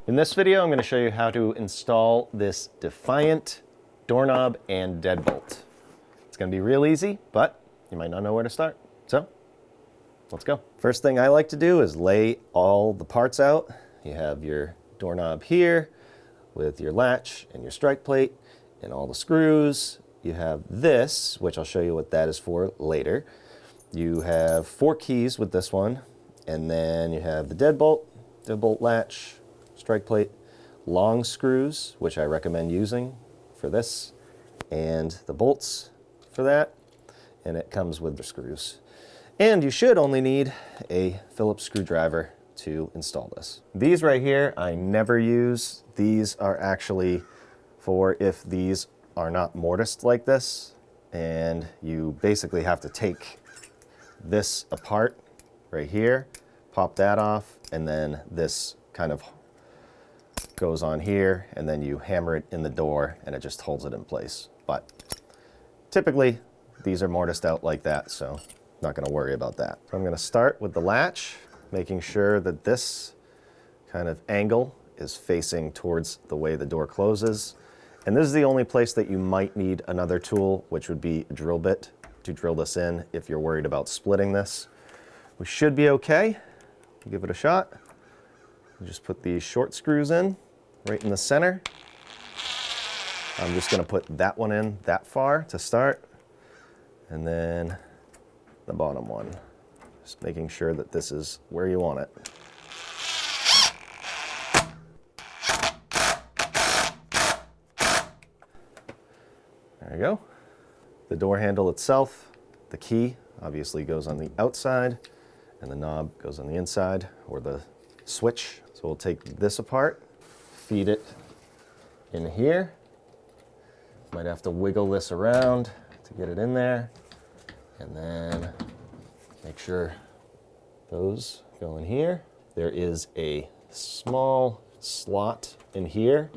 In this video, I'm going to show you how to install this Defiant doorknob and deadbolt. It's going to be real easy, but you might not know where to start. So let's go. First thing I like to do is lay all the parts out. You have your doorknob here with your latch and your strike plate and all the screws. You have this, which I'll show you what that is for later. You have 4 keys with this one, and then you have the deadbolt latch, strike plate, long screws, which I recommend using for this, and the bolts for that, and it comes with the screws. And you should only need a Phillips screwdriver to install this. These right here I never use. These are actually for if these are not mortised like this, and you basically have to take this apart right here, pop that off, and then this kind of goes on here, and then you hammer it in the door and it just holds it in place. But typically these are mortised out like that, so not going to worry about that. So I'm going to start with the latch, making sure that this kind of angle is facing towards the way the door closes. And this is the only place that you might need another tool, which would be a drill bit to drill this in if you're worried about splitting this. We should be okay. Give it a shot. Just put these short screws in right in the center. I'm just going to put that one in that far to start, and then the bottom one. Just making sure that this is where you want it. There you go. The door handle itself, the key obviously goes on the outside, and the knob goes on the inside, or the switch. So we'll take this apart, feed it in here. Might have to wiggle this around to get it in there, and then make sure those go in here. There is a small slot in here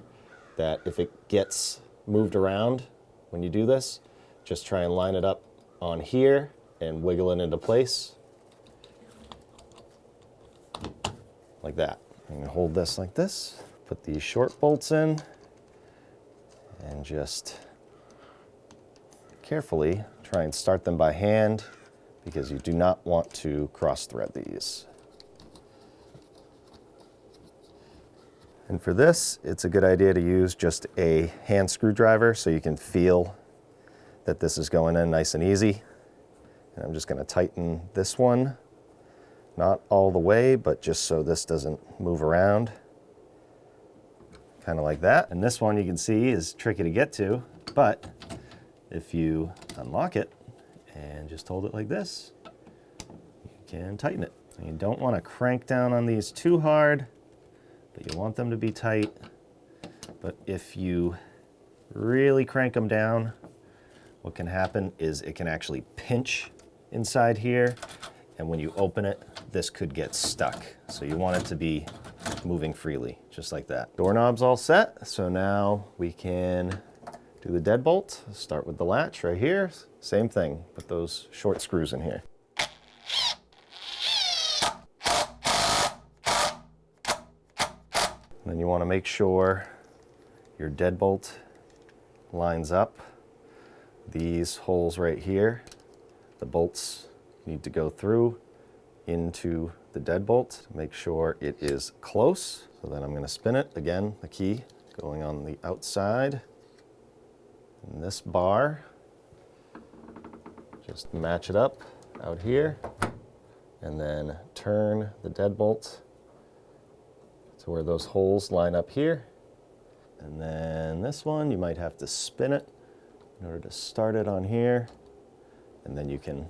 that if it gets moved around when you do this, just try and line it up on here and wiggle it into place like that. I'm going to hold this like this, put these short bolts in, and just carefully try and start them by hand, because you do not want to cross thread these. And for this, it's a good idea to use just a hand screwdriver so you can feel that this is going in nice and easy. And I'm just going to tighten this one, not all the way, but just so this doesn't move around, kind of like that. And this one you can see is tricky to get to, but if you unlock it and just hold it like this, you can tighten it. And you don't want to crank down on these too hard, but you want them to be tight. But if you really crank them down, what can happen is it can actually pinch inside here, and when you open it, this could get stuck. So you want it to be moving freely, just like that. Doorknob's all set, so now we can do the deadbolt. Start with the latch right here. Same thing, put those short screws in here. And then you want to make sure your deadbolt lines up. These holes right here, the bolts need to go through into the deadbolt to make sure it is close. So then I'm going to spin it. Again, the key going on the outside. And this bar, just match it up out here, and then turn the deadbolt to where those holes line up here. And then this one, you might have to spin it in order to start it on here, and then you can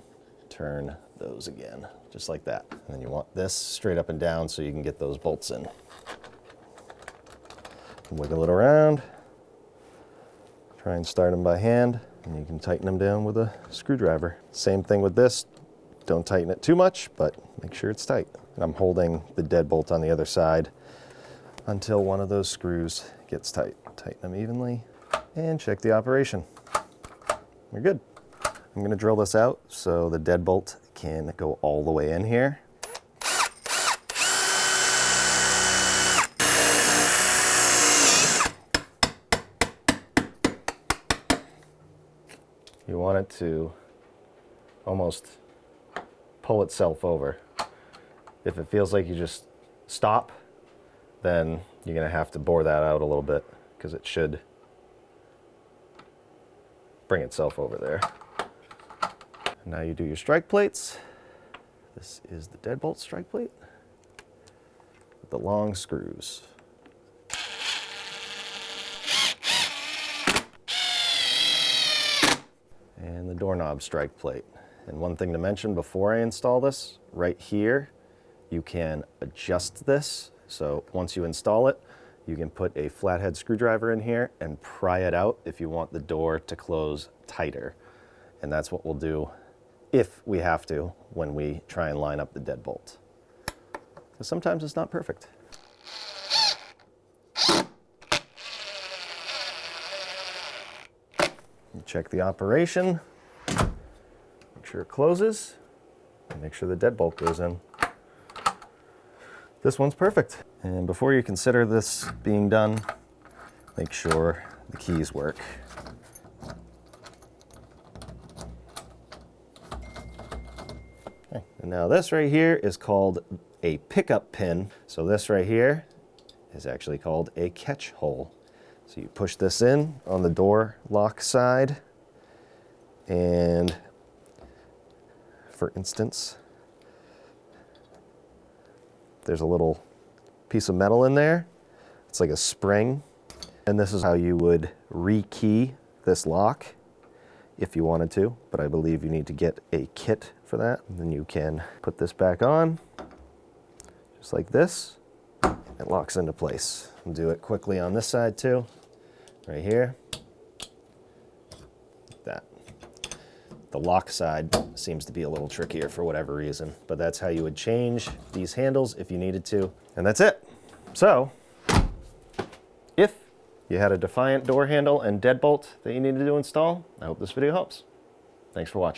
turn those again, just like that. And then you want this straight up and down so you can get those bolts in. Wiggle it around, try and start them by hand, and you can tighten them down with a screwdriver. Same thing with this, don't tighten it too much, but make sure it's tight. And I'm holding the deadbolt on the other side until one of those screws gets tight. Tighten them evenly and check the operation. We're good. I'm going to drill this out so the deadbolt can go all the way in here. you want it to almost pull itself over. If it feels like you just stop, then you're going to have to bore that out a little bit, because it should bring itself over there. Now you do your strike plates. This is the Deadbolt strike plate with the long screws. And the doorknob strike plate. And one thing to mention before I install this, right here, you can adjust this. So once you install it, you can put a flathead screwdriver in here and pry it out if you want the door to close tighter. And that's what we'll do if we have to when we try and line up the deadbolt. Because sometimes it's not perfect. You check the operation, make sure it closes, and make sure the deadbolt goes in. This one's perfect. And before you consider this being done, make sure the keys work. Okay. And now this right here is called a pickup pin. So this right here is actually called a catch hole. So you push this in on the door lock side, and for instance, there's a little piece of metal in there. It's like a spring, and this is how you would rekey this lock if you wanted to, but I believe you need to get a kit for that. And then you can put this back on, just like this. It locks into place. I'll do it quickly on this side too, right here. Like that. The lock side seems to be a little trickier for whatever reason, but that's how you would change these handles if you needed to. And that's it. So, if you had a Defiant door handle and deadbolt that you needed to install, I hope this video helps. Thanks for watching.